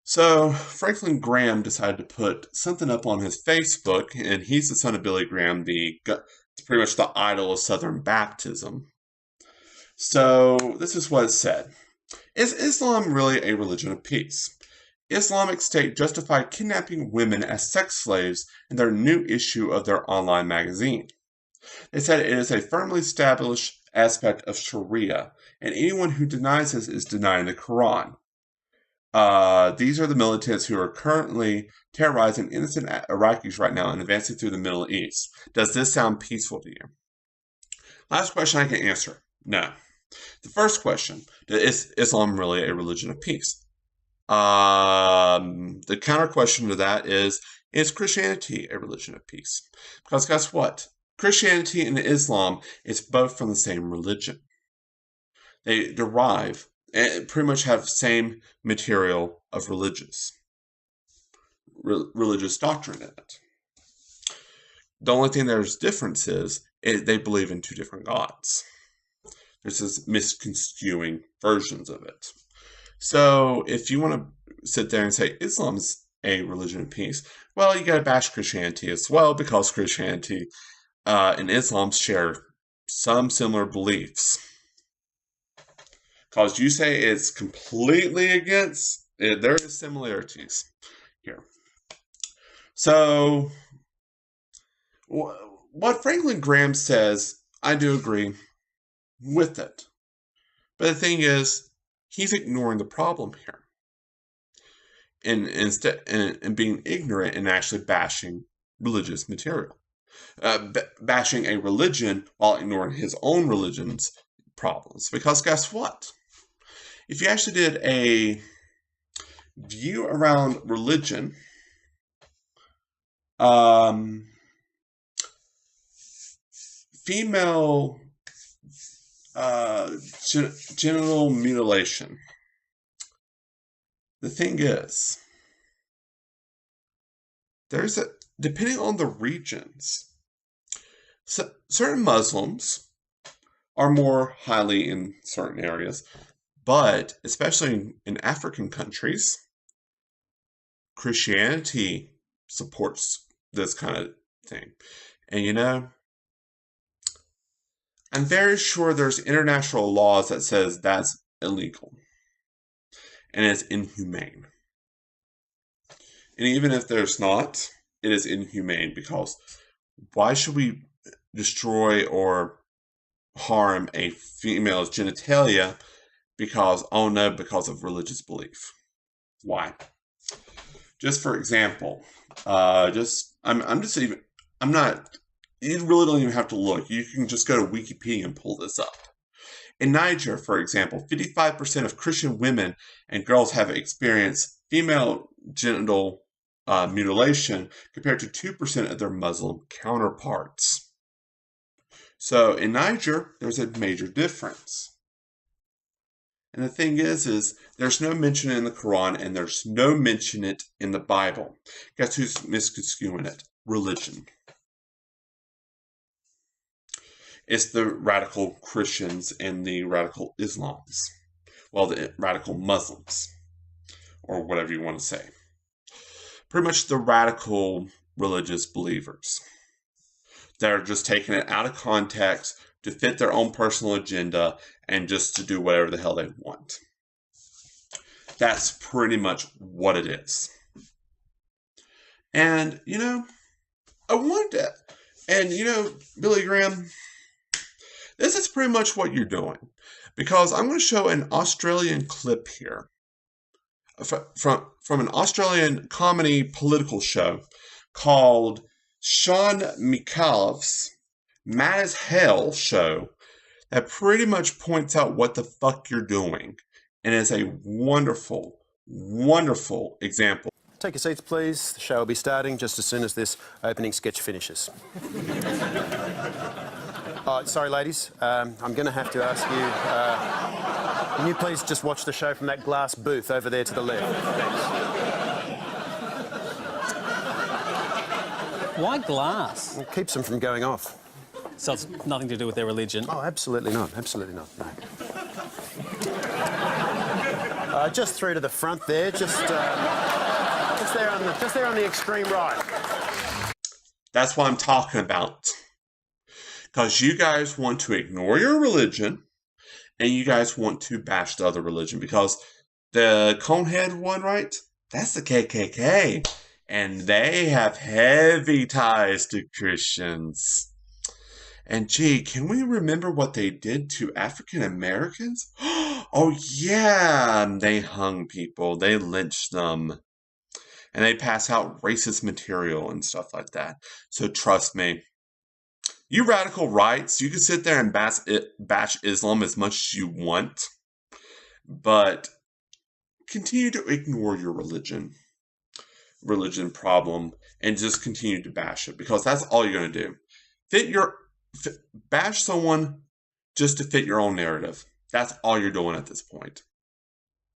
So Franklin Graham decided to put something up on his Facebook, and he's the son of Billy Graham, pretty much the idol of Southern Baptism. So this is what it said. Is Islam really a religion of peace? Islamic State justified kidnapping women as sex slaves in their new issue of their online magazine. They said it is a firmly established aspect of Sharia, and anyone who denies this is denying the Quran. These are the militants who are currently terrorizing innocent Iraqis right now and advancing through the Middle East. Does this sound peaceful to you? Last question I can answer. No. The first question, is Islam really a religion of peace? The counter question to that is Christianity a religion of peace? Because guess what? Christianity and Islam is both from the same religion. They derive and pretty much have the same material of religious doctrine in it. The only thing there's difference is they believe in two different gods. There's this misconstruing versions of it. So if you want to sit there and say Islam's a religion of peace, well, you got to bash Christianity as well, because Christianity and Islam share some similar beliefs. Because you say it's completely against, there is similarities here. So what Franklin Graham says, I do agree with it. But the thing is, he's ignoring the problem here. And being ignorant and actually bashing religious material. Bashing a religion while ignoring his own religion's problems. Because guess what? If you actually did a view around religion, female genital mutilation. The thing is, depending on the regions, certain Muslims are more highly in certain areas, but especially in African countries, Christianity supports this kind of thing. And I'm very sure there's international laws that says that's illegal. And it's inhumane. And even if there's not, it is inhumane, because why should we destroy or harm a female's genitalia because of religious belief? Why? Just for example, you really don't even have to look. You can just go to Wikipedia and pull this up. In Niger, for example, 55% of Christian women and girls have experienced female genital mutilation compared to 2% of their Muslim counterparts. So in Niger, there's a major difference. And the thing is there's no mention in the Quran and there's no mention it in the Bible. Guess who's misconstruing it? Religion. It's the radical Christians and the radical Islams. Well, the radical Muslims, or whatever you want to say. Pretty much the radical religious believers. They're just taking it out of context to fit their own personal agenda and just to do whatever the hell they want. That's pretty much what it is. And, I wanted to, and, Billy Graham, this is pretty much what you're doing. Because I'm going to show an Australian clip here from an Australian comedy political show called Sean McAuliffe's Mad as Hell show, that pretty much points out what the fuck you're doing, and is a wonderful, wonderful example. Take your seats, please. The show will be starting just as soon as this opening sketch finishes. Sorry, ladies. I'm going to have to ask you, can you please just watch the show from that glass booth over there to the left? Why glass? It keeps them from going off. So it's nothing to do with their religion? Oh, absolutely not. Absolutely not, no. Just through to the front there, just there on the extreme right. That's what I'm talking about. Because you guys want to ignore your religion, and you guys want to bash the other religion. Because the Conehead one, right? That's the KKK. And they have heavy ties to Christians. And gee, can we remember what they did to African Americans? Oh yeah, they hung people, they lynched them, and they pass out racist material and stuff like that. So trust me, you radical rights, you can sit there and bash Islam as much as you want, but continue to ignore your religion problem and just continue to bash it, because that's all you're going to do. Bash someone just to fit your own narrative. That's all you're doing at this point.